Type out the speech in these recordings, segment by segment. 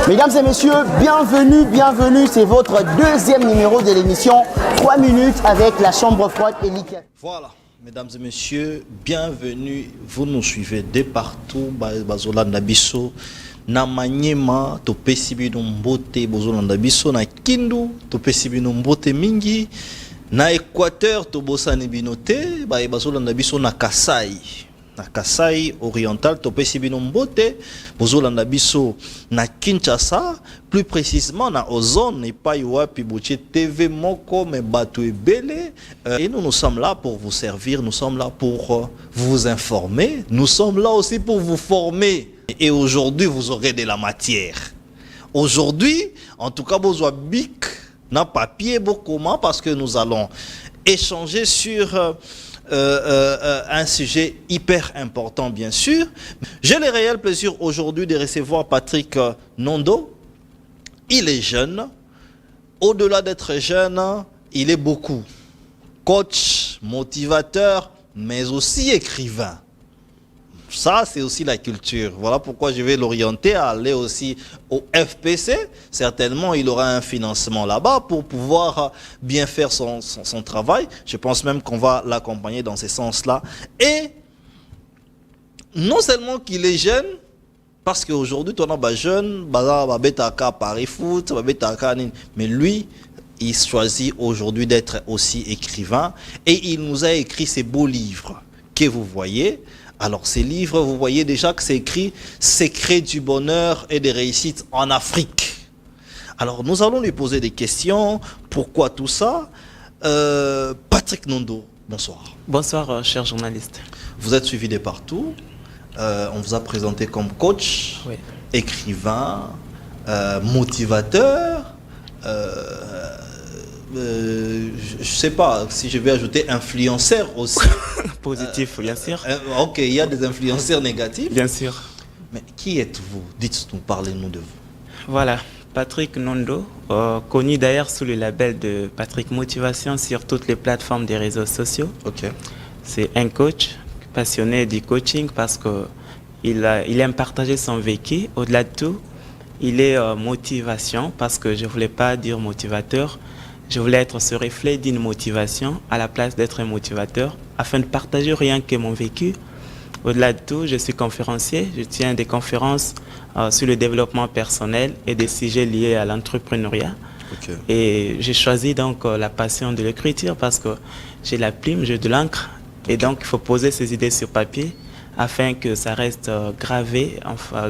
Mesdames et messieurs, bienvenue, c'est votre deuxième numéro de l'émission 3 minutes avec la chambre froide et l'ICA. Voilà, mesdames et messieurs, bienvenue, vous nous suivez de partout, Bazolanda Bisso, na Maniema, topesi bino mbote Bozolanda Bisso, na Kindu, topesi bino mbote mingi, na Équateur, tobosani bino te, Bazolanda Bisso na Kasai. Na Kasai oriental topesi bino mbote bozolanda biso na Kinshasa, plus précisément na Ozone et pas wapi boche TV moko me bato ebele, et nous sommes là pour vous servir, nous sommes là pour vous informer, nous sommes là aussi pour vous former, et aujourd'hui vous aurez de la matière. Aujourd'hui, en tout cas besoin bic na papier comment, parce que nous allons échanger sur un sujet hyper important, bien sûr. J'ai le réel plaisir aujourd'hui de recevoir Patrick Nondo. Il est jeune. Au-delà d'être jeune, il est beaucoup. Coach, motivateur, mais aussi écrivain. Ça, c'est aussi la culture. Voilà pourquoi je vais l'orienter à aller aussi au FPC. Certainement, il aura un financement là-bas pour pouvoir bien faire son travail. Je pense même qu'on va l'accompagner dans ce sens-là. Et non seulement qu'il est jeune, parce qu'aujourd'hui, on a jeune, Paris Foot, mais lui, il choisit aujourd'hui d'être aussi écrivain. Et il nous a écrit ces beaux livres que vous voyez. Alors ces livres, vous voyez déjà que c'est écrit « Secrets du bonheur et des réussites en Afrique ». Alors nous allons lui poser des questions. Pourquoi tout ça? Patrick Nondo, bonsoir. Bonsoir, cher journaliste. Vous êtes suivi de partout. On vous a présenté comme coach, oui, écrivain, motivateur. Je ne sais pas si je vais ajouter influenceur aussi. Positif, bien sûr. Ok, il y a des influenceurs négatifs. Bien sûr. Mais qui êtes-vous? Dites-nous, parlez-nous de vous. Voilà, Patrick Nondo, connu d'ailleurs sous le label de Patrick Motivation sur toutes les plateformes des réseaux sociaux. Ok. C'est un coach passionné du coaching parce qu'il aime partager son vécu. Au-delà de tout, il est motivation parce que je ne voulais pas dire motivateur. Je voulais être ce reflet d'une motivation à la place d'être un motivateur afin de partager rien que mon vécu. Au-delà de tout, je suis conférencier. Je tiens des conférences sur le développement personnel et des sujets liés à l'entrepreneuriat. Okay. Et j'ai choisi donc la passion de l'écriture parce que j'ai la plume, j'ai de l'encre. Okay. Et donc, il faut poser ses idées sur papier afin que ça reste gravé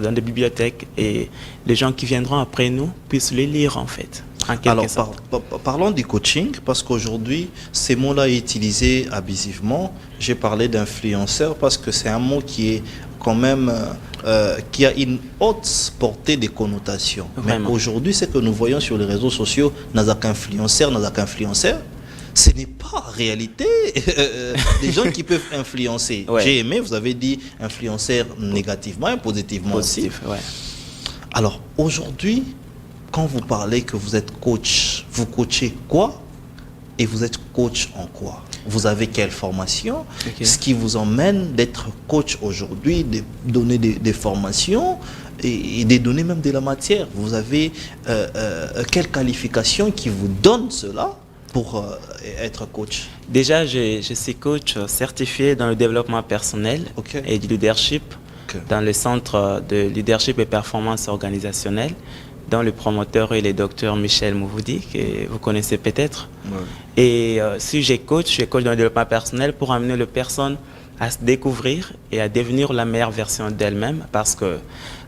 dans des bibliothèques et les gens qui viendront après nous puissent les lire en fait. Alors, parlons du coaching, parce qu'aujourd'hui, ces mots-là est utilisé abusivement. J'ai parlé d'influenceur parce que c'est un mot qui est quand même, qui a une haute portée de connotations. Vraiment. Mais aujourd'hui, ce que nous voyons sur les réseaux sociaux, n'a qu'un influenceur, ce n'est pas en réalité des gens qui peuvent influencer. Ouais. J'ai aimé, vous avez dit influenceur négativement et positivement aussi. Ouais. Alors, aujourd'hui, quand vous parlez que vous êtes coach, vous coachez quoi? Et vous êtes coach en quoi? Vous avez quelle formation? Okay. Ce qui vous emmène d'être coach aujourd'hui, de donner des formations et de donner même de la matière. Vous avez quelle qualification qui vous donne cela pour être coach? Déjà, je suis coach certifié dans le développement personnel, okay, et du leadership, okay, dans le centre de leadership et performance organisationnelle, dont le promoteur est le docteur Michel Mouvoudi, que vous connaissez peut-être. Ouais. Et si je coach dans le développement personnel pour amener les personnes à se découvrir et à devenir la meilleure version d'elles-mêmes, parce que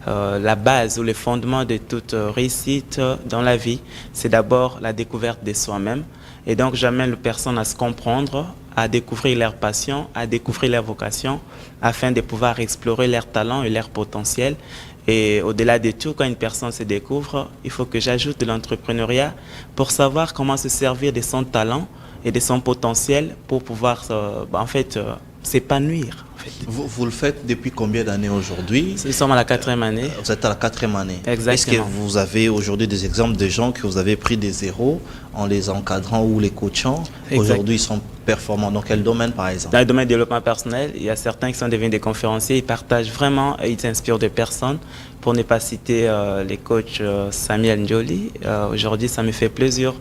la base ou le fondement de toute réussite dans la vie, c'est d'abord la découverte de soi-même. Et donc j'amène les personnes à se comprendre, à découvrir leur passion, à découvrir leur vocation, afin de pouvoir explorer leurs talents et leurs potentiels. Et au-delà de tout, quand une personne se découvre, il faut que j'ajoute de l'entrepreneuriat pour savoir comment se servir de son talent et de son potentiel pour pouvoir s'épanouir. fait. Vous le faites depuis combien d'années aujourd'hui? Nous sommes à la 4e année. Vous êtes à la 4e année. Exactement. Est-ce que vous avez aujourd'hui des exemples de gens que vous avez pris des zéros en les encadrant ou les coachant? Aujourd'hui, ils sont performants. Dans quel domaine, par exemple? Dans le domaine du développement personnel, il y a certains qui sont devenus des conférenciers. Ils partagent vraiment et ils s'inspirent de personnes. Pour ne pas citer les coachs Samuel Njoli, aujourd'hui, ça me fait plaisir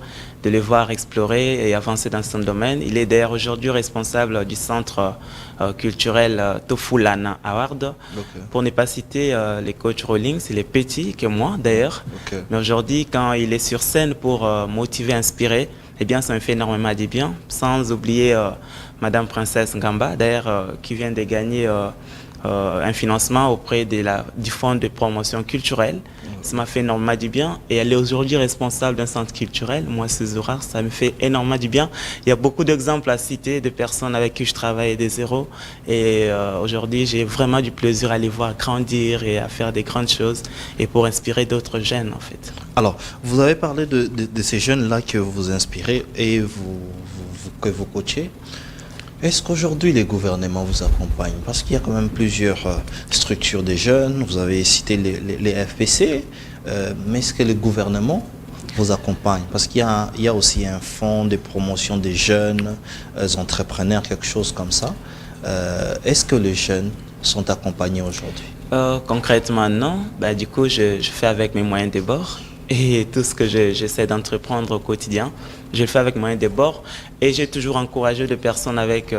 de les voir explorer et avancer dans ce domaine. Il est d'ailleurs aujourd'hui responsable du centre culturel Tofulana Award. Pour ne pas citer les coachs Rawlings, il est petit que moi d'ailleurs. Mais aujourd'hui, quand il est sur scène pour motiver, inspirer, eh bien, ça me fait énormément de bien. Sans oublier Madame Princesse Ngamba, d'ailleurs, qui vient de gagner un financement auprès du Fonds de promotion culturelle. Ça m'a fait énormément du bien. Et elle est aujourd'hui responsable d'un centre culturel. Moi, Suzura, ça me fait énormément du bien. Il y a beaucoup d'exemples à citer de personnes avec qui je travaille des zéros. Et aujourd'hui, j'ai vraiment du plaisir à les voir grandir et à faire des grandes choses et pour inspirer d'autres jeunes, en fait. Alors, vous avez parlé de ces jeunes-là que vous inspirez et que vous coachez. Est-ce qu'aujourd'hui les gouvernements vous accompagnent? Parce qu'il y a quand même plusieurs structures des jeunes, vous avez cité les FPC, mais est-ce que les gouvernements vous accompagnent? Parce qu'il y a aussi un fonds de promotion des jeunes entrepreneurs, quelque chose comme ça. Est-ce que les jeunes sont accompagnés aujourd'hui? Concrètement, non. Du coup, je fais avec mes moyens de bord. Et tout ce que j'essaie d'entreprendre au quotidien, je le fais avec moyens de bord. Et j'ai toujours encouragé des personnes avec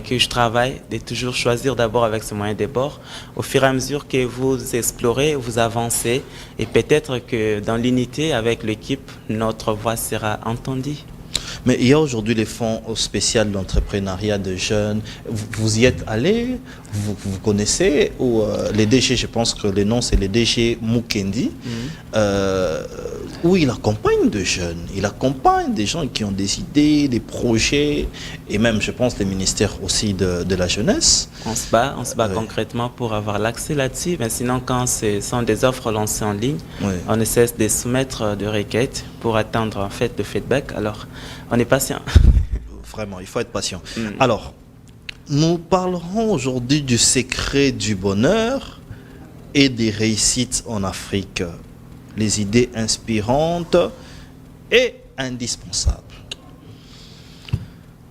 qui je travaille de toujours choisir d'abord avec ce moyen de bord. Au fur et à mesure que vous explorez, vous avancez. Et peut-être que dans l'unité avec l'équipe, notre voix sera entendue. Mais il y a aujourd'hui les fonds spéciaux d'entrepreneuriat de jeunes. Vous y êtes allé? Vous connaissez? Ou les DG, je pense que le nom c'est les DG Mukendi, où il accompagne de jeunes. Il accompagne des gens qui ont des idées, des projets, et même, je pense, les ministères aussi de la jeunesse. On se bat concrètement pour avoir l'accès là-dessus. Mais sinon, quand ce sont des offres lancées en ligne, on ne cesse de soumettre de requêtes pour attendre en fait le feedback. Alors, on est patient. Vraiment, il faut être patient. Alors, nous parlerons aujourd'hui du secret du bonheur et des réussites en Afrique. Les idées inspirantes et indispensables.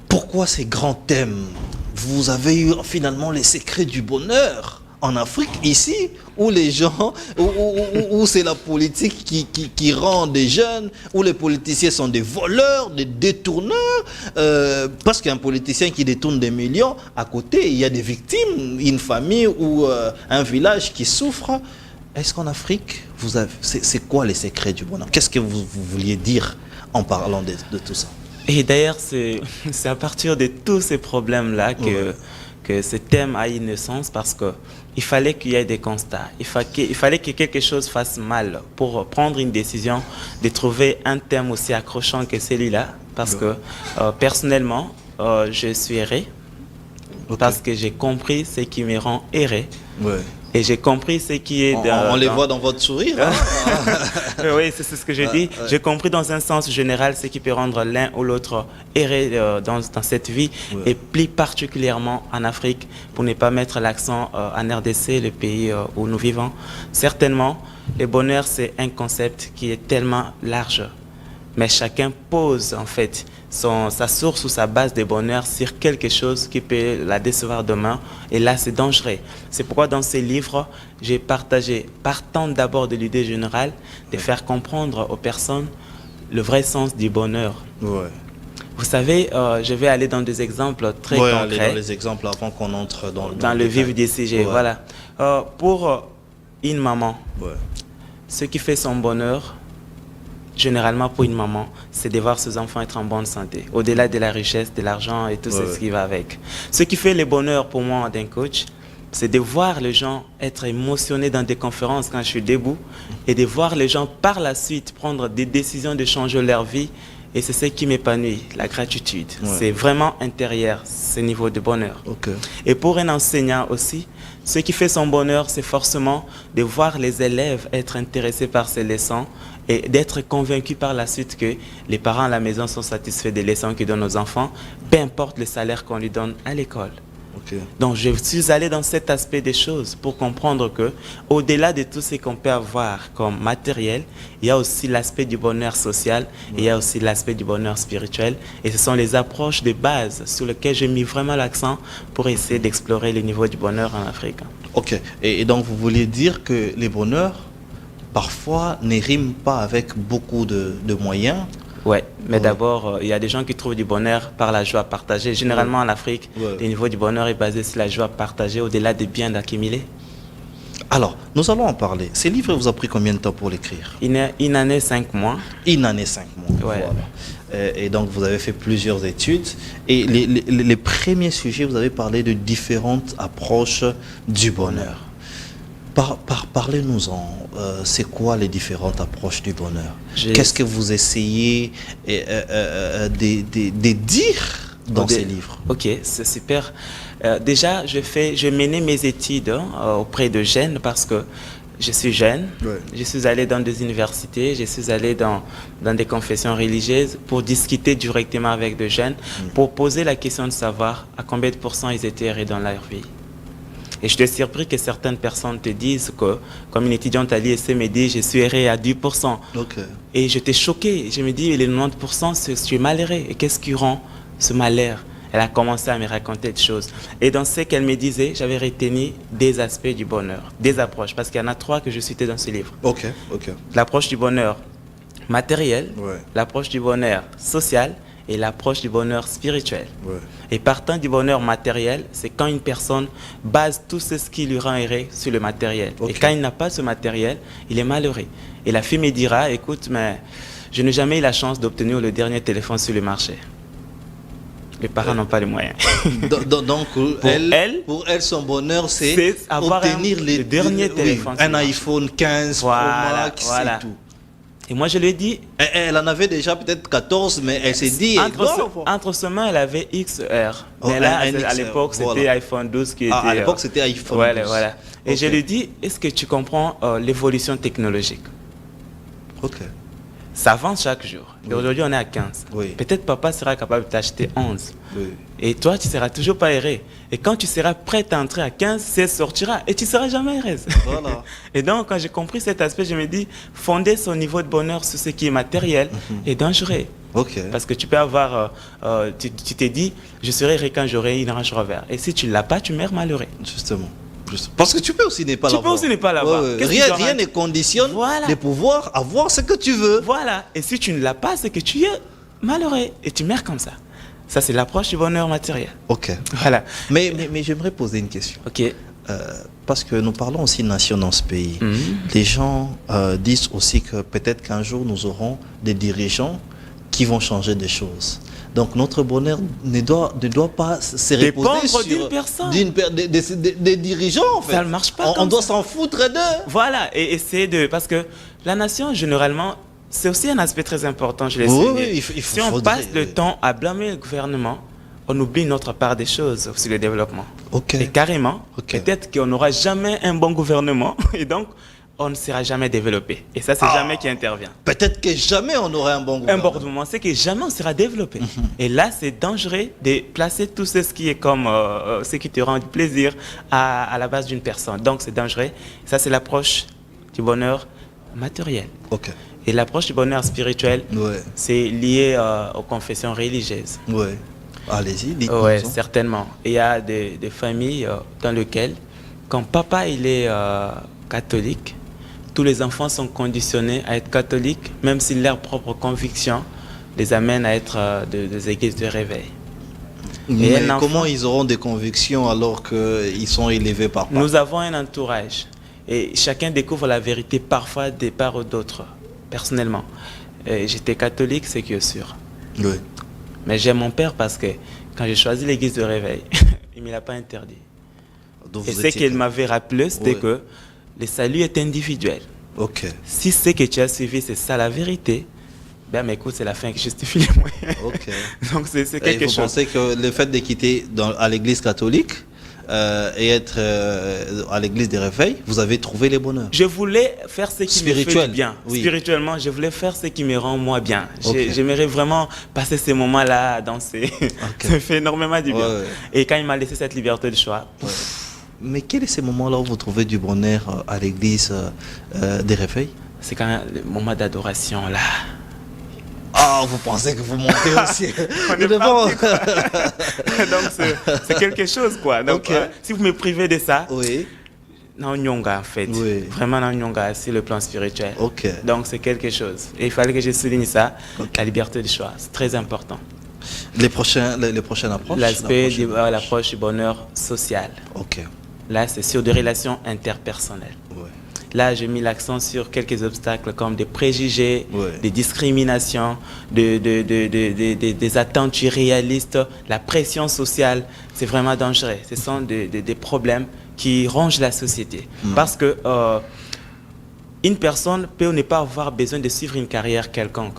Pourquoi ces grands thèmes? Vous avez eu finalement les secrets du bonheur en Afrique, ici, où les gens, où c'est la politique qui rend des jeunes, où les politiciens sont des voleurs, des détourneurs, parce qu'un politicien qui détourne des millions, à côté, il y a des victimes, une famille ou un village qui souffre. Est-ce qu'en Afrique, c'est quoi les secrets du bonheur? Qu'est-ce que vous vouliez dire en parlant de tout ça? Et d'ailleurs, c'est à partir de tous ces problèmes-là que ce thème a une naissance, parce qu'il fallait qu'il y ait des constats. Il fallait que quelque chose fasse mal pour prendre une décision de trouver un thème aussi accrochant que celui-là. Parce que personnellement, je suis erré. Parce que j'ai compris ce qui me rend erré. Et j'ai compris ce qui est... On les voit dans votre sourire. Hein? Oui, c'est ce que je dis. J'ai compris dans un sens général ce qui peut rendre l'un ou l'autre erré dans cette vie. Et plus particulièrement en Afrique, pour ne pas mettre l'accent en RDC, le pays où nous vivons. Certainement, le bonheur, c'est un concept qui est tellement large. Mais chacun pose en fait sa source ou sa base de bonheur sur quelque chose qui peut la décevoir demain. Et là, c'est dangereux. C'est pourquoi dans ces livres, j'ai partagé, partant d'abord de l'idée générale, de faire comprendre aux personnes le vrai sens du bonheur. Vous savez, je vais aller dans des exemples très concrets. Aller dans les exemples avant qu'on entre dans le vif du sujet. Voilà. Pour une maman, ce qui fait son bonheur, généralement pour une maman, c'est de voir ses enfants être en bonne santé, au-delà de la richesse, de l'argent et tout ce qui va avec. Ce qui fait le bonheur pour moi d'un coach, c'est de voir les gens être émotionnés dans des conférences quand je suis debout et de voir les gens par la suite prendre des décisions de changer leur vie. Et c'est ce qui m'épanouit, la gratitude. C'est vraiment intérieur, ce niveau de bonheur. Et pour un enseignant aussi, ce qui fait son bonheur, c'est forcément de voir les élèves être intéressés par ces leçons et d'être convaincus par la suite que les parents à la maison sont satisfaits des leçons qu'ils donnent aux enfants, peu importe le salaire qu'on lui donne à l'école. Donc, je suis allé dans cet aspect des choses pour comprendre que, au-delà de tout ce qu'on peut avoir comme matériel, il y a aussi l'aspect du bonheur social, et il y a aussi l'aspect du bonheur spirituel. Et ce sont les approches de base sur lesquelles j'ai mis vraiment l'accent pour essayer d'explorer le niveau du bonheur en Afrique. Ok. Et donc, vous voulez dire que les bonheurs, parfois, ne riment pas avec beaucoup de moyens? Ouais, mais d'abord, il y a des gens qui trouvent du bonheur par la joie partagée. Généralement, en Afrique, le niveau du bonheur est basé sur la joie partagée au-delà des biens d'accumuler. Alors, nous allons en parler. Ce livre vous a pris combien de temps pour l'écrire? Une année, 5 mois. Une année, 5 mois. Ouais. Voilà. Et donc, vous avez fait plusieurs études. Et les premiers sujets, vous avez parlé de différentes approches du bonheur. Parlez-nous-en. C'est quoi les différentes approches du bonheur? Qu'est-ce que vous essayez de dire dans ces livres? Ok, c'est super. Déjà, je menais mes études auprès de jeunes parce que je suis jeune. Ouais. Je suis allé dans des universités, je suis allé dans des confessions religieuses pour discuter directement avec des jeunes, pour poser la question de savoir à combien de pourcents ils étaient heureux dans leur vie. Et je suis surpris que certaines personnes te disent que, comme une étudiante à l'ISC me dit, je suis heureux à 10%. Okay. Et j'étais choqué. Je me dis, les 90%, je suis malheureux. Et qu'est-ce qui rend ce malheur? Elle a commencé à me raconter des choses. Et dans ce qu'elle me disait, j'avais retenu des aspects du bonheur, des approches, parce qu'il y en a 3 que je citais dans ce livre. Ok. L'approche du bonheur matériel, l'approche du bonheur social, et l'approche du bonheur spirituel. Ouais. Et partant du bonheur matériel, c'est quand une personne base tout ce qui lui rend heureux sur le matériel. Okay. Et quand il n'a pas ce matériel, il est malheureux. Et la fille me dira, écoute, mais je n'ai jamais eu la chance d'obtenir le dernier téléphone sur le marché. Les parents n'ont pas les moyens. Donc, pour elle, son bonheur, c'est obtenir le dernier téléphone. Un iPhone 15 Pro Max et tout. Et moi, je lui ai dit... Elle en avait déjà peut-être 14, mais elle s'est dit... Entre ses mains, elle avait XR. Mais là, à l'époque, c'était iPhone 12 qui était... à l'époque, c'était iPhone 12. Voilà. Et je lui ai dit, est-ce que tu comprends l'évolution technologique? Ok. Ça avance chaque jour. Et aujourd'hui, on est à 15. Oui. Peut-être papa sera capable de t'acheter 11. Oui. Et toi, tu ne seras toujours pas heureux. Et quand tu seras prêt à entrer à 15, 16 sortira. Et tu ne seras jamais heureuse. Voilà. Et donc, quand j'ai compris cet aspect, je me dis, fonder son niveau de bonheur sur ce qui est matériel est dangereux. Okay. Parce que tu peux avoir... tu t'es dit, je serai heureux quand j'aurai une Range Rover. Et si tu ne l'as pas, tu meurs malheureux. Justement. Parce que tu peux aussi ne pas l'avoir. Tu peux aussi ne pas l'avoir. Rien ne conditionne de pouvoir avoir ce que tu veux. Voilà. Et si tu ne l'as pas, c'est que tu es malheureux. Et tu meurs comme ça. Ça, c'est l'approche du bonheur matériel. Ok. Voilà. Mais j'aimerais poser une question. Ok. Parce que nous parlons aussi de nation dans ce pays. Les gens disent aussi que peut-être qu'un jour, nous aurons des dirigeants qui vont changer des choses. Donc notre bonheur ne doit pas se reposer sur d'une personne, des dirigeants en fait. Ça ne marche pas. On doit s'en foutre d'eux. Voilà, et essayer de... Parce que la nation, généralement, c'est aussi un aspect très important, je l'ai souligné. Si on passe le temps à blâmer le gouvernement, on oublie notre part des choses sur le développement. Okay. Et carrément, peut-être qu'on n'aura jamais un bon gouvernement, et donc on ne sera jamais développé. Et ça, c'est jamais qui intervient. Peut-être que jamais on aura un bon gouvernement. Un bon gouvernement, c'est que jamais on sera développé. Et là, c'est dangereux de placer tout ce qui est comme ce qui te rend du plaisir à la base d'une personne. Donc, c'est dangereux. Ça, c'est l'approche du bonheur matériel. Okay. Et l'approche du bonheur spirituel, c'est lié aux confessions religieuses. Oui. Allez-y, dites-nous. Oui, certainement. Il y a des familles dans lesquelles, quand papa il est catholique, tous les enfants sont conditionnés à être catholiques, même si leurs propres convictions les amènent à être des églises de réveil. Mais comment ils auront des convictions alors qu'ils sont élevés par papa? Nous avons un entourage et chacun découvre la vérité parfois des part ou d'autres. Personnellement, j'étais catholique, c'est que sûr. Oui. Mais j'aime mon père parce que quand j'ai choisi l'église de réveil, il ne me l'a pas interdit. Et ce qu'il m'avait rappelé, c'était que le salut est individuel. Ok. Si ce que tu as suivi, c'est ça la vérité, ben mais écoute, c'est la fin qui justifie les moyens. Ok. Donc c'est quelque chose. Vous pensez que le fait de quitter à l'église catholique et être à l'église des réveils, vous avez trouvé le bonheur. Je voulais faire ce qui me fait du bien. Oui. Spirituellement, je voulais faire ce qui me rend moi bien. J'aimerais vraiment passer ces moments-là à danser. Ça me fait énormément du bien. Et quand il m'a laissé cette liberté de choix... Mais quels sont ces moments-là où vous trouvez du bonheur à l'église des réveils? C'est quand même le moment d'adoration, là. Ah, vous pensez que vous montez aussi? On est parti, donc c'est quelque chose, quoi. Donc si vous me privez de ça, non nyonga en fait. Vraiment non nyonga sur le plan spirituel. Donc c'est quelque chose. Et il fallait que je souligne ça, la liberté de choix. C'est très important. Les prochaines approches? L'approche du bonheur social. Là, c'est sur des relations interpersonnelles. Là, j'ai mis l'accent sur quelques obstacles comme des préjugés, des discriminations, des attentes irréalistes, la pression sociale. C'est vraiment dangereux. Ce sont des problèmes qui rongent la société. Parce que une personne peut ne pas avoir besoin de suivre une carrière quelconque.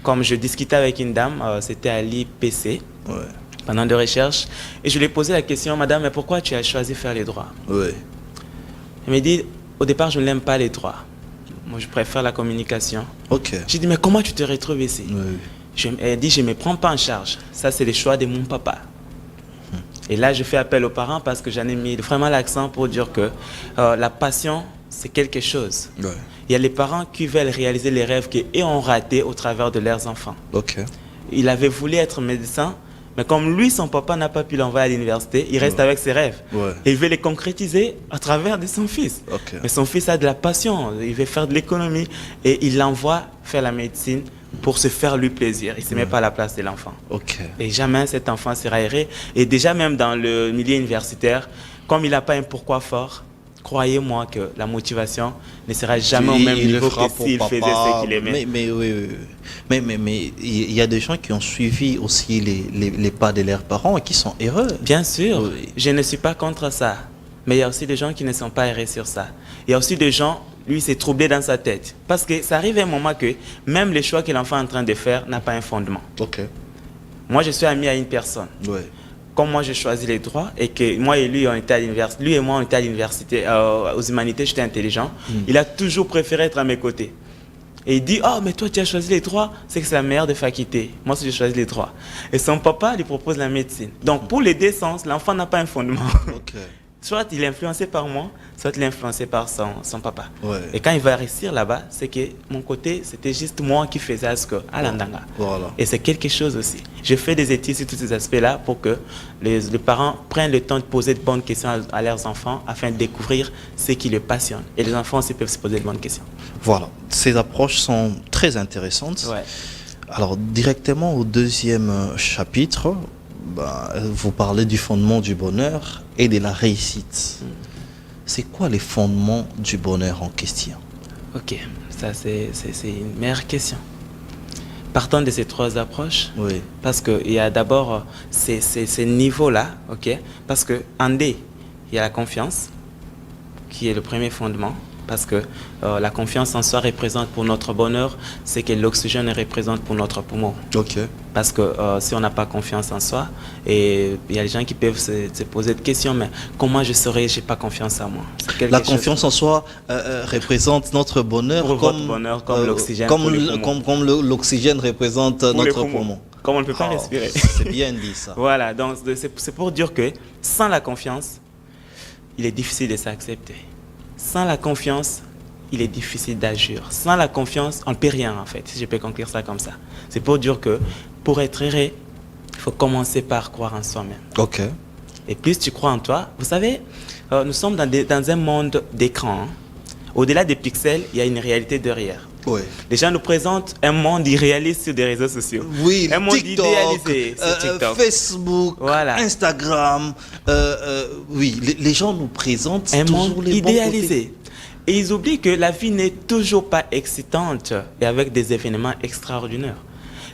Comme je discutais avec une dame, c'était à l'IPC, pendant des recherches, et je lui ai posé la question, madame, mais pourquoi tu as choisi de faire les droits? Elle m'a dit, au départ, je n'aime pas les droits. Moi, je préfère la communication. J'ai dit, mais comment tu te retrouves ici? Elle dit, je ne me prends pas en charge. Ça, c'est le choix de mon papa. Et là, je fais appel aux parents parce que j'en ai mis vraiment l'accent pour dire que la passion, c'est quelque chose. Il y a les parents qui veulent réaliser les rêves qu'ils ont ratés au travers de leurs enfants. Il avait voulu être médecin, mais comme lui, son papa n'a pas pu l'envoyer à l'université, il reste avec ses rêves. Et il veut les concrétiser à travers de son fils. Mais son fils a de la passion, il veut faire de l'économie et il l'envoie faire la médecine pour se faire lui plaisir. Il ne se met pas à la place de l'enfant. Et jamais cet enfant sera erré. Et déjà même dans le milieu universitaire, comme il n'a pas un pourquoi fort, croyez-moi que la motivation ne sera jamais au même niveau que s'il faisait ce qu'il aimait. Mais il y a des gens qui ont suivi aussi les pas de leurs parents et qui sont heureux. Bien sûr, je ne suis pas contre ça. Mais il y a aussi des gens qui ne sont pas heureux sur ça. Il y a aussi des gens, lui, c'est troublé dans sa tête. Parce que ça arrive à un moment que même les choix que l'enfant est en train de faire n'a pas un fondement. Moi, je suis ami à une personne. Comme moi j'ai choisi les droits et que moi et lui on était à l'université, lui et moi on était à l'université aux humanités, j'étais intelligent, il a toujours préféré être à mes côtés. Et il dit, oh mais toi tu as choisi les droits, c'est que c'est la meilleure des facultés. Moi j'ai choisi les droits. Et son papa lui propose la médecine. Donc pour les deux sens, l'enfant n'a pas un fondement. Soit il est influencé par moi, soit il est influencé par son papa. Et quand il va réussir là-bas, c'est que mon côté, c'était juste moi qui faisais ce que à l'Andanga. Et c'est quelque chose aussi. Je fais des études sur tous ces aspects-là pour que les parents prennent le temps de poser de bonnes questions à leurs enfants afin de découvrir ce qui les passionne. Et les enfants aussi peuvent se poser de bonnes questions. Voilà, ces approches sont très intéressantes. Alors, directement au deuxième chapitre, vous parlez du fondement du bonheur et de la réussite. C'est quoi les fondements du bonheur en question? Ça c'est une meilleure question. Partons de ces trois approches, parce qu'il y a d'abord ces niveaux-là, parce qu'en D, il y a la confiance, qui est le premier fondement, parce que la confiance en soi représente pour notre bonheur ce que l'oxygène représente pour notre poumon. Parce que si on n'a pas confiance en soi, et il y a des gens qui peuvent se poser des questions, mais comment je saurais, je n'ai pas confiance en moi? La confiance en soi représente notre bonheur, comme l'oxygène. Comme l'oxygène représente notre poumon. Comme on ne peut pas respirer. C'est bien dit ça. Voilà, donc c'est pour dire que sans la confiance, il est difficile de s'accepter. Sans la confiance, il est difficile d'agir. Sans la confiance, on ne peut rien en fait, si je peux conclure ça comme ça. C'est pour dire que pour être heureux, il faut commencer par croire en soi-même. Et plus tu crois en toi, vous savez, nous sommes dans un monde d'écran. Au-delà des pixels, il y a une réalité derrière. Les gens nous présentent un monde irréaliste sur des réseaux sociaux. Un monde idéalisé sur TikTok, Facebook, Instagram. Les gens nous présentent un toujours monde les idéalisé. bons côtés. Et ils oublient que la vie n'est toujours pas excitante et avec des événements extraordinaires.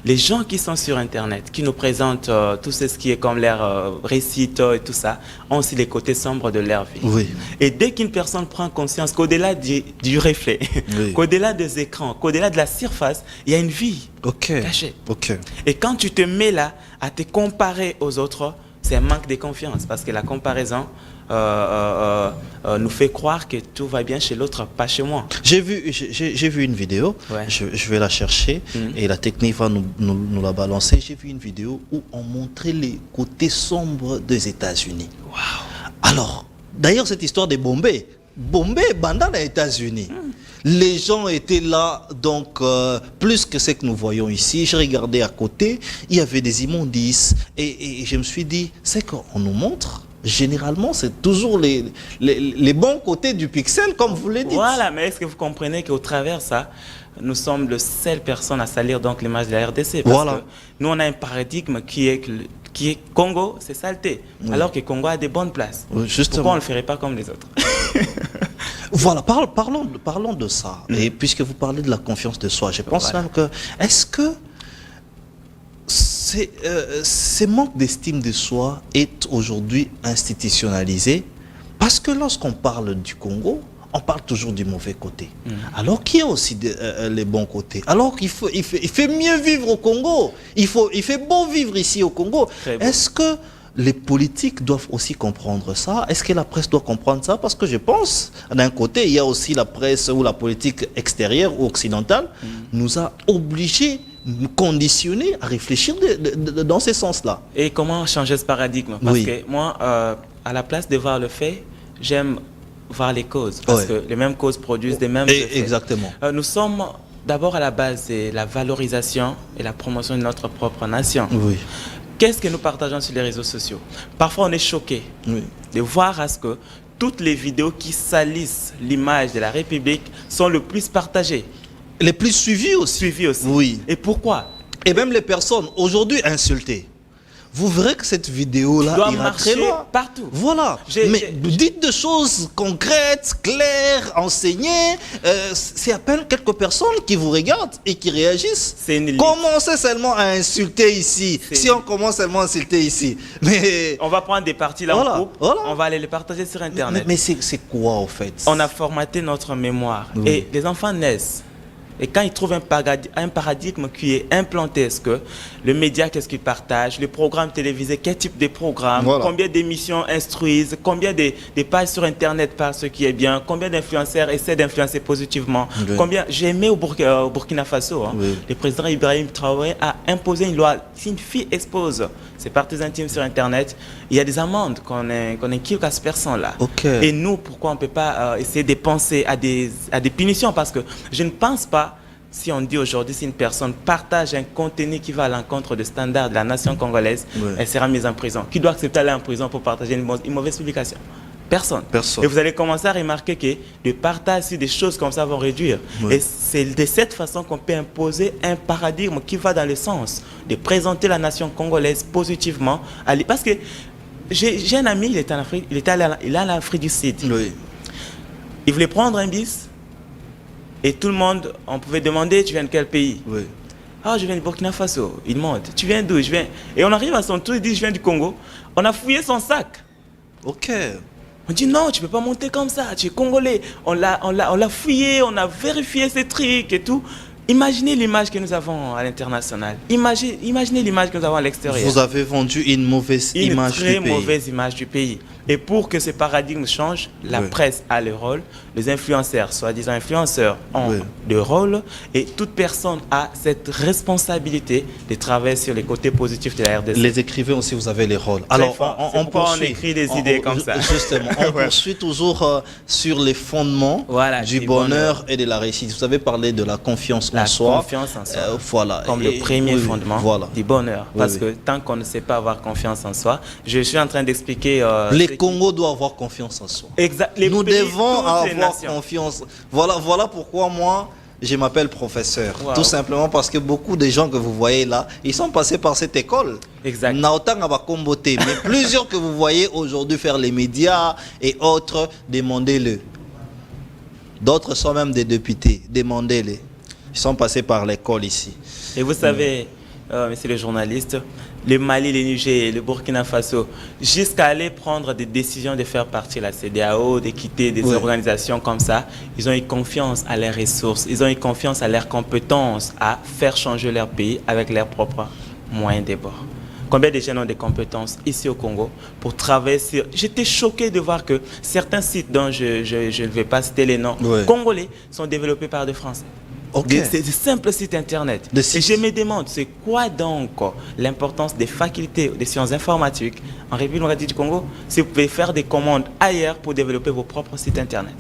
Les gens qui sont sur Internet, qui nous présentent tout ce qui est comme leur réussite et tout ça, ont aussi les côtés sombres de leur vie. Et dès qu'une personne prend conscience qu'au-delà du reflet, qu'au-delà des écrans, qu'au-delà de la surface, il y a une vie cachée. Et quand tu te mets là à te comparer aux autres, c'est un manque de confiance parce que la comparaison nous fait croire que tout va bien chez l'autre, pas chez moi. J'ai vu une vidéo, je vais la chercher et la technique va nous la balancer. J'ai vu une vidéo où on montrait les côtés sombres des États-Unis. Wow. Alors, d'ailleurs, cette histoire de Bombay, pendant les États-Unis, les gens étaient là, donc plus que ce que nous voyons ici. Je regardais à côté, il y avait des immondices et je me suis dit, c'est qu'on nous montre. Généralement, c'est toujours les bons côtés du pixel, comme vous le dites. Voilà, mais est-ce que vous comprenez qu'au travers de ça, nous sommes les seules personnes à salir donc l'image de la RDC? Parce que nous, on a un paradigme qui est Congo, c'est saleté. Alors que Congo a des bonnes places. Pourquoi on ne le ferait pas comme les autres? Voilà, parlons de ça. Et puisque vous parlez de la confiance de soi, je pense même que, est-ce que ce manque d'estime de soi est aujourd'hui institutionnalisé? Parce que lorsqu'on parle du Congo, on parle toujours du mauvais côté. Alors qu'il y a aussi les bons côtés. Alors qu'il fait mieux vivre au Congo. Il fait beau vivre ici au Congo. Est-ce que les politiques doivent aussi comprendre ça? Est-ce que la presse doit comprendre ça? Parce que je pense, d'un côté, il y a aussi la presse ou la politique extérieure ou occidentale nous a obligés, nous conditionner à réfléchir dans ce sens-là. Et comment changer ce paradigme? Parce que moi, à la place de voir le fait, j'aime voir les causes. Parce que les mêmes causes produisent des mêmes effets. Exactement. Nous sommes d'abord à la base de la valorisation et la promotion de notre propre nation. Oui. Qu'est-ce que nous partageons sur les réseaux sociaux? Parfois, on est choqué de voir à ce que toutes les vidéos qui salissent l'image de la République sont le plus partagées. Les plus suivies aussi. Oui. Et pourquoi? Et même les personnes aujourd'hui insultées. Vous verrez que cette vidéo-là ira très loin. Partout. Voilà. Mais dites des choses concrètes, claires, enseignées. C'est à peine quelques personnes qui vous regardent et qui réagissent. Commencez seulement à insulter ici. Si on commence seulement à insulter ici. Mais on va prendre des parties là en groupe. On va aller les partager sur Internet. Mais c'est quoi en fait? On a formaté notre mémoire. Et les enfants naissent. Et quand ils trouvent un paradigme qui est implanté, est-ce que le média, qu'est-ce qu'il partage, le programme télévisé, quel type de programme, combien d'émissions instruisent, combien de pages sur Internet parlent ce qui est bien, combien d'influenceurs essaient d'influencer positivement, combien... J'ai aimé au Burkina Faso, le président Ibrahim Traoré a imposé une loi. Si une fille expose ses parties intimes sur Internet, il y a des amendes qu'on inculque à ces personnes-là. Et nous, pourquoi on ne peut pas essayer de penser à des punitions? Parce que je ne pense pas, si on dit aujourd'hui, si une personne partage un contenu qui va à l'encontre des standards de la nation congolaise, elle sera mise en prison. Qui doit accepter d'aller en prison pour partager une mauvaise publication? Personne. Et vous allez commencer à remarquer que le partage sur des choses comme ça vont réduire. Et c'est de cette façon qu'on peut imposer un paradigme qui va dans le sens de présenter la nation congolaise positivement. Parce que j'ai un ami, il est en Afrique du Sud. Il voulait prendre un bus. Et tout le monde, on pouvait demander, tu viens de quel pays? Ah, je viens du Burkina Faso. Il monte. Tu viens d'où? Je viens. Et on arrive à son tour, il dit, je viens du Congo. On a fouillé son sac. On dit, non, tu ne peux pas monter comme ça, tu es congolais. On l'a fouillé, on a vérifié ces trucs et tout. Imaginez l'image que nous avons à l'international. Imaginez l'image que nous avons à l'extérieur. Vous avez vendu une mauvaise image du pays. Une très mauvaise image du pays. Et pour que ce paradigme change, la presse a le rôle, les influenceurs, soi-disant influenceurs, ont le rôle, et toute personne a cette responsabilité de travailler sur les côtés positifs de la RDC. Les écrivains aussi, vous avez les rôles. Alors, on écrit des idées comme ça. Justement, on poursuit toujours sur les fondements du bonheur et de la réussite. Vous avez parlé de la confiance en soi. La confiance en soi. Comme le premier fondement du bonheur. Parce que tant qu'on ne sait pas avoir confiance en soi, je suis en train d'expliquer... Le Congo doit avoir confiance en soi. Nous devons avoir confiance. Voilà pourquoi moi, je m'appelle professeur. Tout simplement parce que beaucoup de gens que vous voyez là, ils sont passés par cette école. Mais plusieurs que vous voyez aujourd'hui faire les médias et autres, demandez-le. D'autres sont même des députés. Demandez-les. Ils sont passés par l'école ici. Et vous savez, monsieur le journaliste, le Mali, le Niger, le Burkina Faso, jusqu'à aller prendre des décisions de faire partie de la CEDEAO, de quitter des organisations comme ça, ils ont eu confiance à leurs ressources, ils ont eu confiance à leurs compétences à faire changer leur pays avec leurs propres moyens de bord. Combien de jeunes ont des compétences ici au Congo pour travailler sur... J'étais choqué de voir que certains sites dont je ne vais pas citer les noms, congolais, sont développés par des Français. C'est des simples sites internet. Et je me demande, c'est quoi donc l'importance des facultés des sciences informatiques en République démocratique du Congo si vous pouvez faire des commandes ailleurs pour développer vos propres sites internet?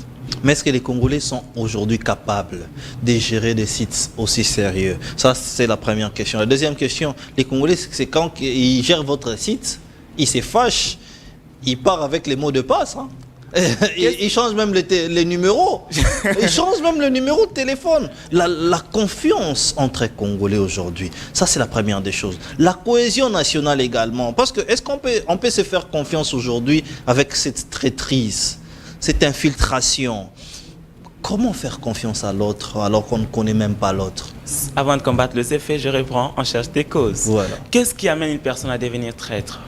Mais est-ce que les Congolais sont aujourd'hui capables de gérer des sites aussi sérieux? Ça, c'est la première question. La deuxième question, les Congolais, c'est quand ils gèrent votre site, ils se fâchent, ils partent avec les mots de passe. Hein. Ils changent même les numéros. Ils changent même le numéro de téléphone. La confiance entre Congolais aujourd'hui, ça c'est la première des choses. La cohésion nationale également. Parce que est-ce qu'on peut se faire confiance aujourd'hui avec cette traîtrise, cette infiltration? Comment faire confiance à l'autre alors qu'on ne connaît même pas l'autre? Avant de combattre les effets, je reprends, on cherche des causes. Voilà. Qu'est-ce qui amène une personne à devenir traître?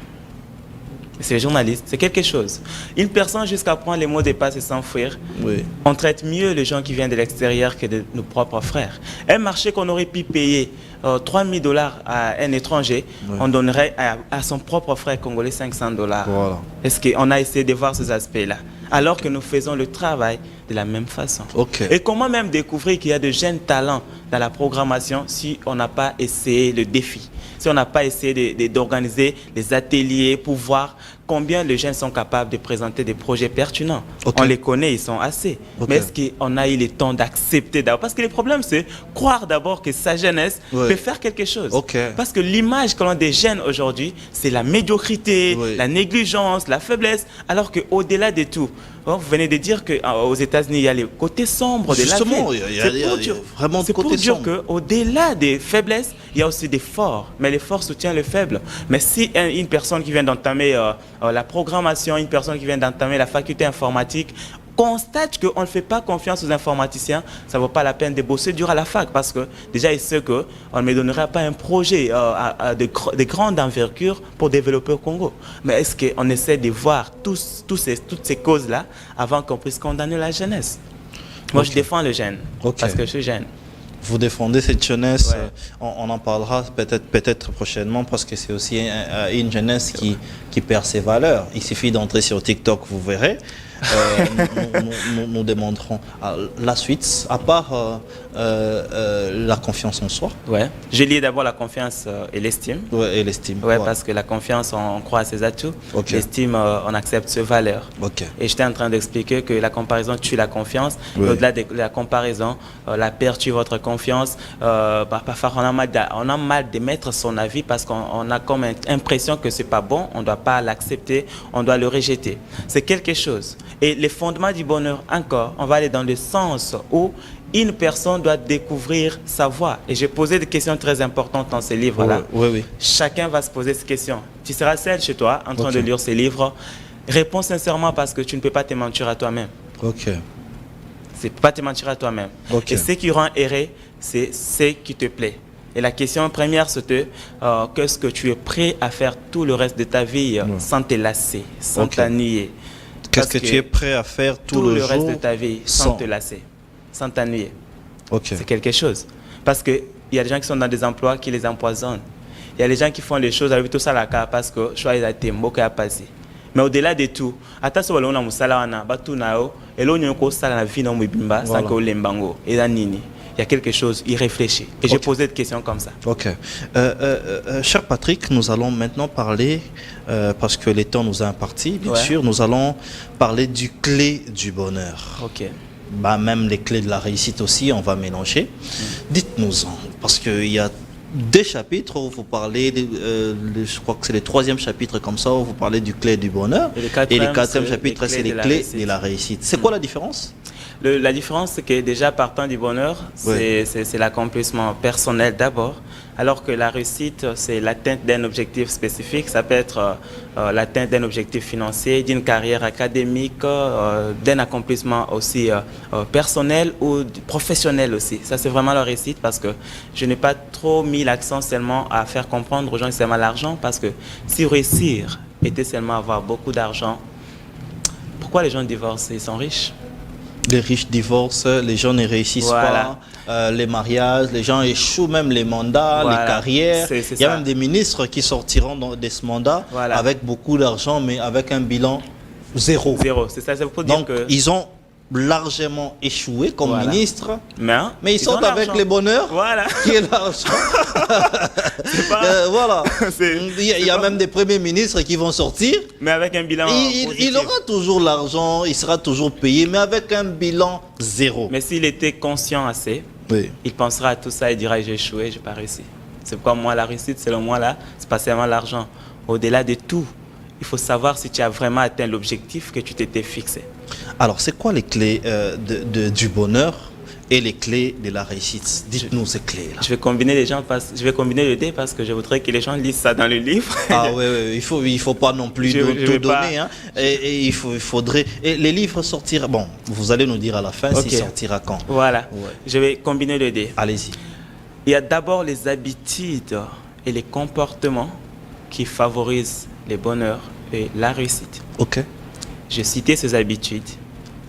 C'est les journalistes, c'est quelque chose. Une personne jusqu'à prendre les mots de passe et s'enfuir, on traite mieux les gens qui viennent de l'extérieur que de nos propres frères. Un marché qu'on aurait pu payer 3 000 $ à un étranger, on donnerait à son propre frère congolais 500 $. Voilà. Est-ce qu'on a essayé de voir ces aspects-là? Alors que nous faisons le travail de la même façon. Et comment même découvrir qu'il y a de jeunes talents dans la programmation si on n'a pas essayé le défi? Si on n'a pas essayé d'organiser des ateliers pour voir combien les jeunes sont capables de présenter des projets pertinents. On les connaît, ils sont assez. Mais est-ce qu'on a eu le temps d'accepter d'abord? Parce que le problème, c'est croire d'abord que sa jeunesse peut faire quelque chose. Parce que l'image que l'on a des jeunes aujourd'hui, c'est la médiocrité, la négligence, la faiblesse, alors qu'au-delà de tout, vous venez de dire qu'aux États-Unis, il y a le côté sombre de la vie. C'est pour dire qu'au-delà des faiblesses, il y a aussi des forts. Mais les forts soutiennent les faibles. Mais si une personne qui vient d'entamer la programmation, une personne qui vient d'entamer la faculté informatique, constate qu'on ne fait pas confiance aux informaticiens, ça ne vaut pas la peine de bosser dur à la fac parce que déjà il sait qu'on ne me donnera pas un projet de grande envergure pour développer au Congo. Mais est-ce qu'on essaie de voir toutes ces causes-là avant qu'on puisse condamner la jeunesse? Moi je défends les jeunes parce que je suis jeune. Vous défendez cette jeunesse, on en parlera peut-être prochainement parce que c'est aussi une jeunesse qui perd ses valeurs. Il suffit d'entrer sur TikTok, vous verrez. Nous démontrons la suite, à part la confiance en soi. Je lis d'abord la confiance et l'estime. Et l'estime. Parce que la confiance, on croit à ses atouts. L'estime, on accepte ses valeurs. Et j'étais en train d'expliquer que la comparaison tue la confiance. Au-delà de la comparaison, la perte tue votre confiance. Parfois, on a mal de mettre son avis parce qu'on a comme impression que c'est pas bon. On ne doit pas l'accepter, on doit le rejeter. C'est quelque chose. Et les fondements du bonheur, encore, on va aller dans le sens où une personne doit découvrir sa voie. Et j'ai posé des questions très importantes dans ces livres-là. Chacun va se poser ces questions. Tu seras seul chez toi, en train de lire ces livres. Réponds sincèrement parce que tu ne peux pas te mentir à toi-même. C'est pas te mentir à toi-même. Et ce qui rend errer, c'est ce qui te plaît. Et la question première, c'était qu'est-ce que tu es prêt à faire tout le reste de ta vie sans te lasser, sans t'ennuyer? Qu'est-ce que tu es prêt à faire tout le reste de ta vie sans te lasser, sans t'ennuyer? C'est quelque chose. Parce qu'il y a des gens qui sont dans des emplois qui les empoisonnent. Il y a des gens qui font les choses avec tout ça parce que choix a été moqué à passer. Mais au-delà de tout, attention à l'on a musala batu nao et l'on y a la vie dans mubimba sans que l'embango et la nini. Il y a quelque chose, il réfléchit. Et j'ai posé des questions comme ça. Cher Patrick, nous allons maintenant parler, parce que le temps nous a imparti, bien sûr, nous allons parler du clé du bonheur. Même les clés de la réussite aussi, on va mélanger. Dites-nous-en, parce qu'il y a 2 chapitres où vous parlez, je crois que c'est le 3e chapitre comme ça, où vous parlez du clé du bonheur. Et le 4e chapitre, c'est les clés de la réussite. C'est quoi la différence? La différence, c'est que déjà partant du bonheur, c'est l'accomplissement personnel d'abord, alors que la réussite, c'est l'atteinte d'un objectif spécifique. Ça peut être l'atteinte d'un objectif financier, d'une carrière académique, d'un accomplissement aussi personnel ou professionnel aussi. Ça, c'est vraiment la réussite parce que je n'ai pas trop mis l'accent seulement à faire comprendre aux gens que c'est mal l'argent, parce que si réussir était seulement avoir beaucoup d'argent, pourquoi les gens divorcent? Ils sont riches. Les riches divorcent, les gens ne réussissent pas. les mariages, les gens échouent même les mandats, Voilà. les carrières. C'est Il y a ça. même des ministres qui sortiront de ce mandat Voilà. avec beaucoup d'argent, mais avec un bilan zéro. Zéro, c'est ça, c'est pour dire Donc, que... ils ont largement échoué comme Voilà. ministres, Mais mais ils sont ont avec l'argent. les bonheurs Voilà. qui est l'argent. Voilà. Il y a même des premiers ministres qui vont sortir. Mais avec un bilan Il aura toujours l'argent, il sera toujours payé, mais avec un bilan zéro. Mais s'il était conscient assez, Oui. il pensera à tout ça et dira j'ai échoué, j'ai pas réussi. C'est pourquoi moi la réussite, selon moi là, c'est pas seulement l'argent. Au-delà de tout, il faut savoir si tu as vraiment atteint l'objectif que tu t'étais fixé. Alors, c'est quoi les clés du bonheur et les clés de la réussite? Dites-nous ces clés-là. Je vais combiner je vais combiner le dé parce que je voudrais que les gens lisent ça dans le livre. Ah oui, il faut pas non plus Je tout vais pas. donner. Hein. Et il faudrait... Et les livres sortiront... Bon, vous allez nous dire à la fin Ok. s'il sortira quand. Voilà, Ouais. je vais combiner le dé. Allez-y. Il y a d'abord les habitudes et les comportements qui favorisent le bonheur et la réussite. Ok. J'ai cité ces habitudes,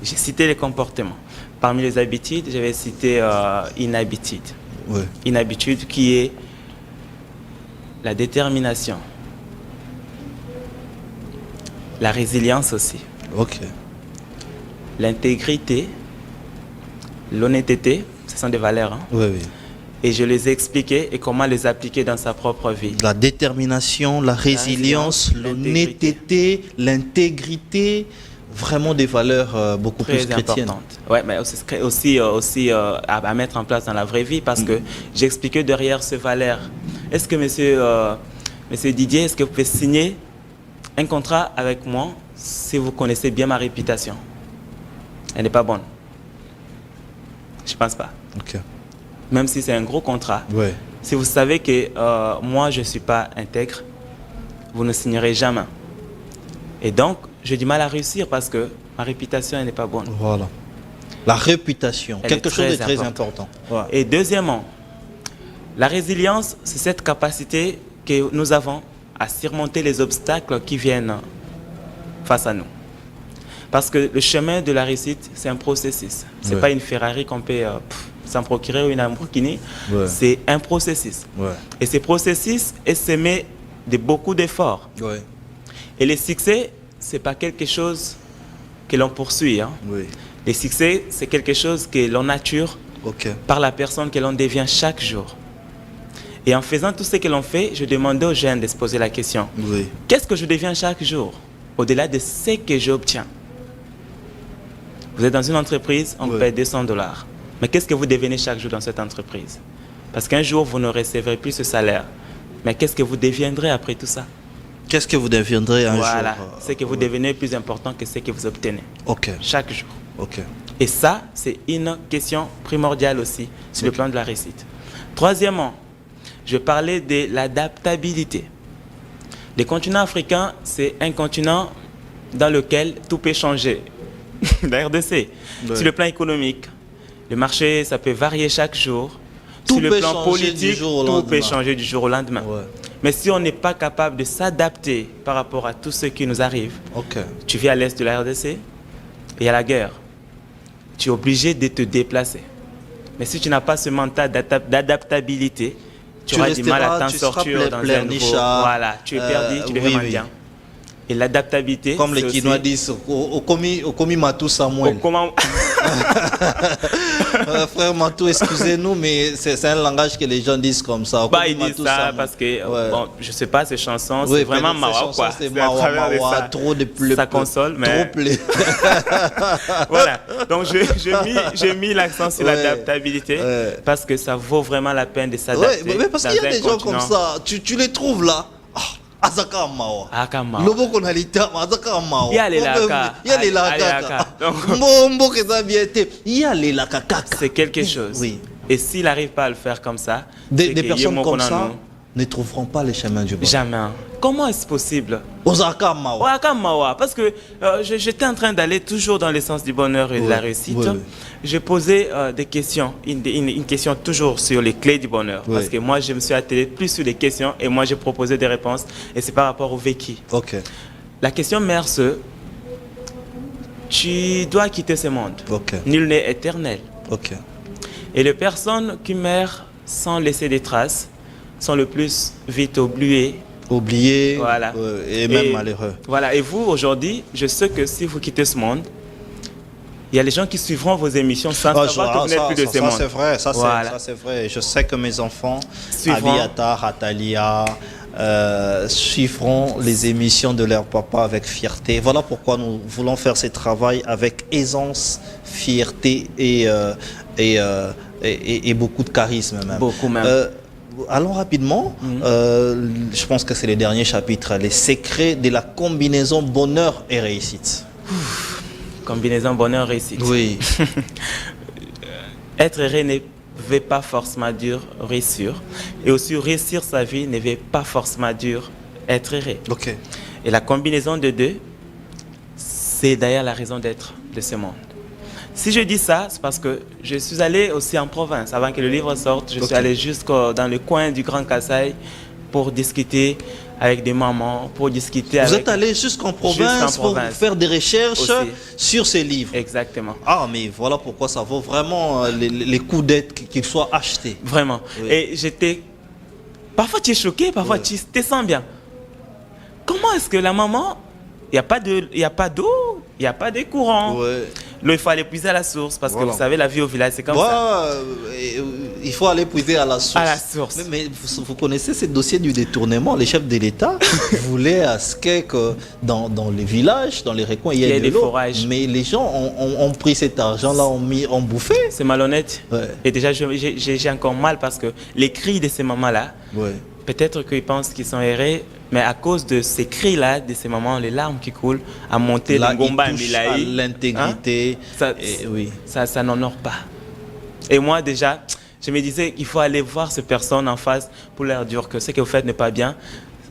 j'ai cité les comportements. Parmi les habitudes, je vais citer une habitude. Ouais. Une habitude qui est la détermination, la résilience aussi, Ok. l'intégrité, l'honnêteté, ce sont des valeurs. Hein. Oui, oui. Et je les ai expliquées et comment les appliquer dans sa propre vie. La détermination, la résilience, l'honnêteté, l'intégrité, vraiment des valeurs beaucoup Très plus chrétiennes. importante. Ouais, mais aussi à mettre en place dans la vraie vie parce que j'ai expliqué derrière ces valeurs. Est-ce que monsieur Didier, est-ce que vous pouvez signer un contrat avec moi si vous connaissez bien ma réputation? Elle n'est pas bonne. Je pense pas. Ok. Même si c'est un gros contrat. Ouais. Si vous savez que moi je ne suis pas intègre, vous ne signerez jamais. Et donc, j'ai du mal à réussir parce que ma réputation elle n'est pas bonne. Voilà. La réputation, Elle quelque est chose de très très important. Ouais. Et deuxièmement, la résilience, c'est cette capacité que nous avons à surmonter les obstacles qui viennent face à nous. Parce que le chemin de la réussite, c'est un processus. Ce n'est Ouais. pas une Ferrari qu'on peut s'en procurer ou une Lamborghini. Ouais. C'est un processus. Ouais. Et ce processus est semé de beaucoup d'efforts. Ouais. Et le succès, ce n'est pas quelque chose que l'on poursuit. Hein. Oui. Le succès, c'est quelque chose que l'on nature Ok. par la personne que l'on devient chaque jour. Et en faisant tout ce que l'on fait, je demandais aux jeunes de se poser la question. Oui. Qu'est-ce que je deviens chaque jour, au-delà de ce que j'obtiens? Vous êtes dans une entreprise, on Oui. paie $200. Mais qu'est-ce que vous devenez chaque jour dans cette entreprise? Parce qu'un jour, vous ne recevrez plus ce salaire. Mais qu'est-ce que vous deviendrez après tout ça? Qu'est-ce que vous deviendrez un Voilà, jour ce que vous devenez est plus important que ce que vous obtenez Ok. chaque jour. Ok. Et ça, c'est une question primordiale aussi sur le plan de la réussite. Troisièmement, je parlais de l'adaptabilité. Le continent africain, c'est un continent dans lequel tout peut changer. La RDC, Ouais. sur le plan économique, le marché, ça peut varier chaque jour. Tout sur le peut plan changer du politique, jour au tout peut lendemain. changer du jour au lendemain. Ouais. Mais si on n'est pas capable de s'adapter par rapport à tout ce qui nous arrive, Ok. tu vis à l'est de la RDC et il y a la guerre. Tu es obligé de te déplacer. Mais si tu n'as pas ce mental d'adaptabilité, tu auras du mal à t'en tu seras sortir dans un nouveau... pleurnichard. Voilà, tu es perdu, tu deviens oui, mendiant. Et l'adaptabilité, Comme les c'est Quinois aussi- disent, au komi Matou Samuel. Comment... Frère Matou, excusez-nous, mais c'est un langage que les gens disent comme ça. Bah, Komi ils disent Matou ça Samuel. parce que, Ouais. bon, je sais pas, ces chansons, Oui, c'est vraiment ces mawa, chansons, quoi. c'est à mawa, travers de mawa, ça. trop de Ça console, mais... Trop plaît. Voilà, donc j'ai mis l'accent sur Ouais. l'adaptabilité Ouais. parce que ça vaut vraiment la peine de Ouais, s'adapter. mais parce qu'il y a dans un des gens comme continent. ça, tu les trouves là. Azaka Mawa. Aka mawa. Lobo konalita Azaka Mawa. Yalelaka. Yalelaka. Yalelaka. Donc- Mbombo kezabiete. Yalelaka kaka. C'est quelque chose. Oui. Et s'il n'arrive pas à le faire comme ça, Des c'est que personnes Yemo comme Konano, ça ne trouveront pas les chemins du bonheur. jamais. Comment est-ce possible? Ozaka Mawa. Aka mawa, parce que j'étais en train d'aller toujours dans le sens du bonheur et de la Ouais. réussite. Ouais, ouais. J'ai posé des questions, une question toujours sur les clés du bonheur. Ouais. Parce que moi, je me suis attelé plus sur les questions et moi, j'ai proposé des réponses. Et c'est par rapport au vécu. Ok. La question mère, c'est tu dois quitter ce monde. Ok. Nul n'est éternel. Ok. Et les personnes qui meurent sans laisser des traces sont le plus vite oubliées. Voilà. Et même malheureux. Voilà. Et vous, aujourd'hui, je sais que si vous quittez ce monde, il y a les gens qui suivront vos émissions sans savoir que vous n'êtes plus de ce monde. C'est vrai, ça c'est vrai. Je sais que mes enfants, Aviatar, Atalia, suivront les émissions de leur papa avec fierté. Voilà pourquoi nous voulons faire ce travail avec aisance, fierté et beaucoup de charisme même. Beaucoup même. Allons rapidement, je pense que c'est le dernier chapitre, les secrets de la combinaison bonheur et réussite. Combinaison bonheur réussite. Oui. Être heureux ne veut pas forcément dire réussir. Et aussi réussir sa vie ne veut pas forcément dire être heureux. Ok. Et la combinaison de deux, c'est d'ailleurs la raison d'être de ce monde. Si je dis ça, c'est parce que je suis allé aussi en province. Avant que le livre sorte, je suis allé jusqu'au dans le coin du Grand Kasaï pour discuter avec des mamans, pour discuter Vous êtes allé jusqu'en province pour faire des recherches aussi sur ces livres. Exactement. Ah, mais voilà pourquoi ça vaut vraiment les coups d'aide qu'ils soient achetés. Vraiment. Oui. Et j'étais... Parfois tu es choqué, parfois tu te sens bien. Comment est-ce que la maman... Il n'y a pas d'eau, il n'y a pas de courant. L'eau, il faut aller puiser à la source parce que vous savez, la vie au village, c'est comme ça. Il faut aller puiser à la source. À la source. Mais vous connaissez ce dossier du détournement. Les chefs de l'État voulaient à ce que dans les villages, dans les recoins, il y ait des forages. Mais les gens ont pris cet argent-là, ont bouffé. C'est malhonnête. Et déjà, j'ai encore mal parce que les cris de ces mamans-là, peut-être qu'ils pensent qu'ils sont errés, mais à cause de ces cris-là, de ces moments, les larmes qui coulent, à monter le Ngomba et Milaï, l'intégrité, ça n'honore pas. Et moi déjà, je me disais qu'il faut aller voir ces personnes en face pour leur dire que ce que vous faites n'est pas bien.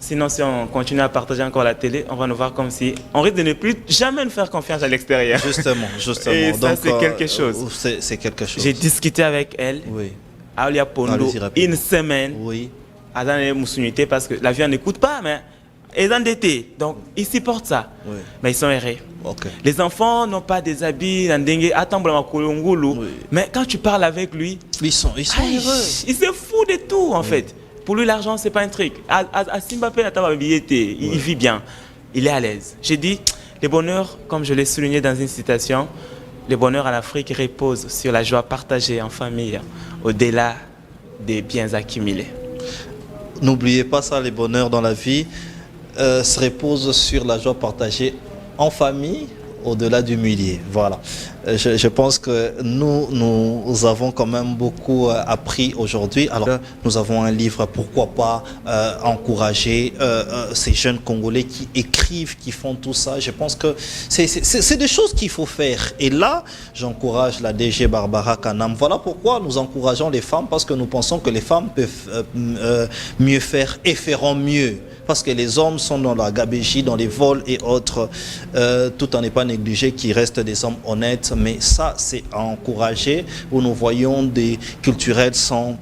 Sinon, si on continue à partager encore la télé, on va nous voir comme si on risque de ne plus jamais nous faire confiance à l'extérieur. Justement. Et ça, c'est quelque chose. C'est quelque chose. J'ai discuté avec elle, à Olia Pondo, une semaine. Parce que la vie n'écoute pas, mais ils sont endettés. Donc, ils supportent ça. Mais ils sont errés. Les enfants n'ont pas des habits, mais quand tu parles avec lui, ils sont heureux. Il se fout de tout, en fait. Pour lui, l'argent, c'est pas un truc. À Zimbabwe, il vit bien. Il est à l'aise. J'ai dit, le bonheur, comme je l'ai souligné dans une citation, le bonheur en Afrique repose sur la joie partagée en famille, au-delà des biens accumulés. N'oubliez pas ça, les bonheurs dans la vie se reposent sur la joie partagée en famille, au-delà du millier. Voilà. Je pense que nous avons quand même beaucoup appris aujourd'hui. Alors, nous avons un livre, pourquoi pas encourager ces jeunes Congolais qui écrivent, qui font tout ça. Je pense que c'est des choses qu'il faut faire. Et là, j'encourage la DG Barbara Kanam. Voilà pourquoi nous encourageons les femmes, parce que nous pensons que les femmes peuvent mieux faire et feront mieux. Parce que les hommes sont dans la gabégie, dans les vols et autres, tout en n'est pas négligé qu'il reste des hommes honnêtes. Mais ça, c'est à encourager, où nous voyons des culturels sont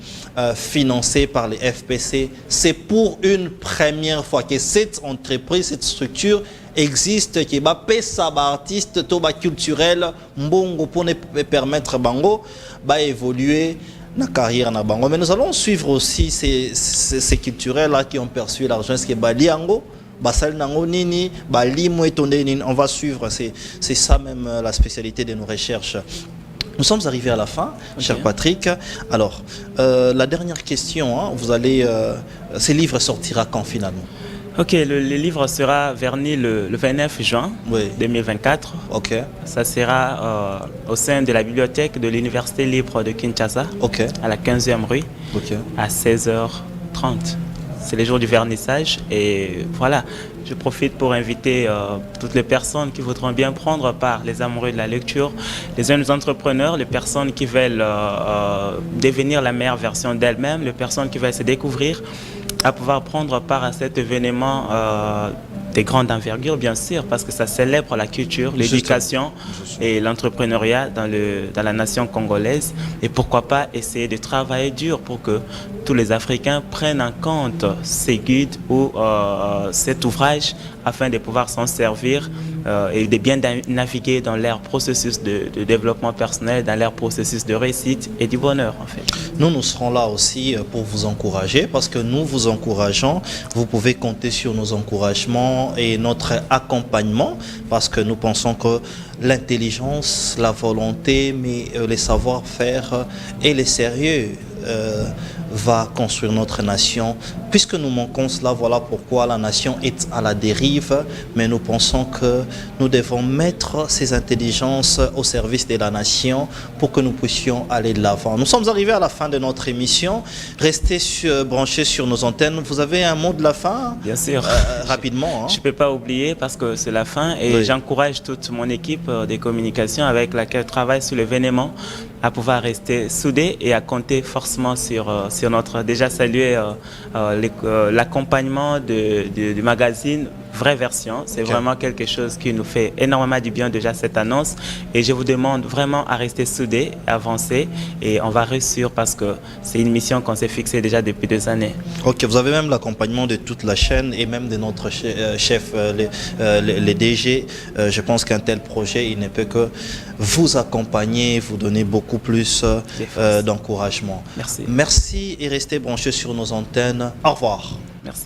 financés par les FPC. C'est pour une première fois que cette entreprise, cette structure existe, qui va payer artiste, toba culturel, mbongo pour ne permettre bango, va évoluer la carrière na bango. Mais nous allons suivre aussi ces culturels-là qui ont perçu l'argent. Est-ce que Baliango, Basal Nango Nini, Balimo et Nini, on va suivre. C'est ça même la spécialité de nos recherches. Nous sommes arrivés à la fin, cher Patrick. Alors, la dernière question, hein, vous allez... ce livre sortira quand finalement? Ok, le livre sera verni le 29 juin 2024. Ok. Ça sera au sein de la bibliothèque de l'Université libre de Kinshasa, à la 15e rue, à 16h30. C'est le jour du vernissage et voilà, je profite pour inviter toutes les personnes qui voudront bien prendre part, les amoureux de la lecture, les jeunes entrepreneurs, les personnes qui veulent devenir la meilleure version d'elles-mêmes, les personnes qui veulent se découvrir, à pouvoir prendre part à cet événement des grandes envergures, bien sûr, parce que ça célèbre la culture, l'éducation et l'entrepreneuriat dans la nation congolaise. Et pourquoi pas essayer de travailler dur pour que tous les Africains prennent en compte ces guides ou cet ouvrage afin de pouvoir s'en servir et de bien naviguer dans leur processus de développement personnel, dans leur processus de réussite et du bonheur, en fait. Nous serons là aussi pour vous encourager parce que nous vous encourageons. Vous pouvez compter sur nos encouragements et notre accompagnement parce que nous pensons que l'intelligence, la volonté, mais les savoir-faire et les sérieux va construire notre nation. Puisque nous manquons cela, voilà pourquoi la nation est à la dérive, mais nous pensons que nous devons mettre ces intelligences au service de la nation pour que nous puissions aller de l'avant. Nous sommes arrivés à la fin de notre émission. Restez branchés sur nos antennes. Vous avez un mot de la fin? Bien sûr. Rapidement. Hein? Je ne peux pas oublier parce que c'est la fin et j'encourage toute mon équipe de communication avec laquelle je travaille sur l'événement à pouvoir rester soudés et à compter forcément sur notre déjà salué l'accompagnement du magazine Vraie Version. C'est vraiment quelque chose qui nous fait énormément du bien déjà cette annonce et je vous demande vraiment à rester soudés, avancer et on va réussir parce que c'est une mission qu'on s'est fixée déjà depuis 2 années. Ok, vous avez même l'accompagnement de toute la chaîne et même de notre chef, les DG. Je pense qu'un tel projet, il ne peut que vous accompagner, vous donner beaucoup plus d'encouragement. Merci. Merci et restez branchés sur nos antennes. Au revoir. Merci.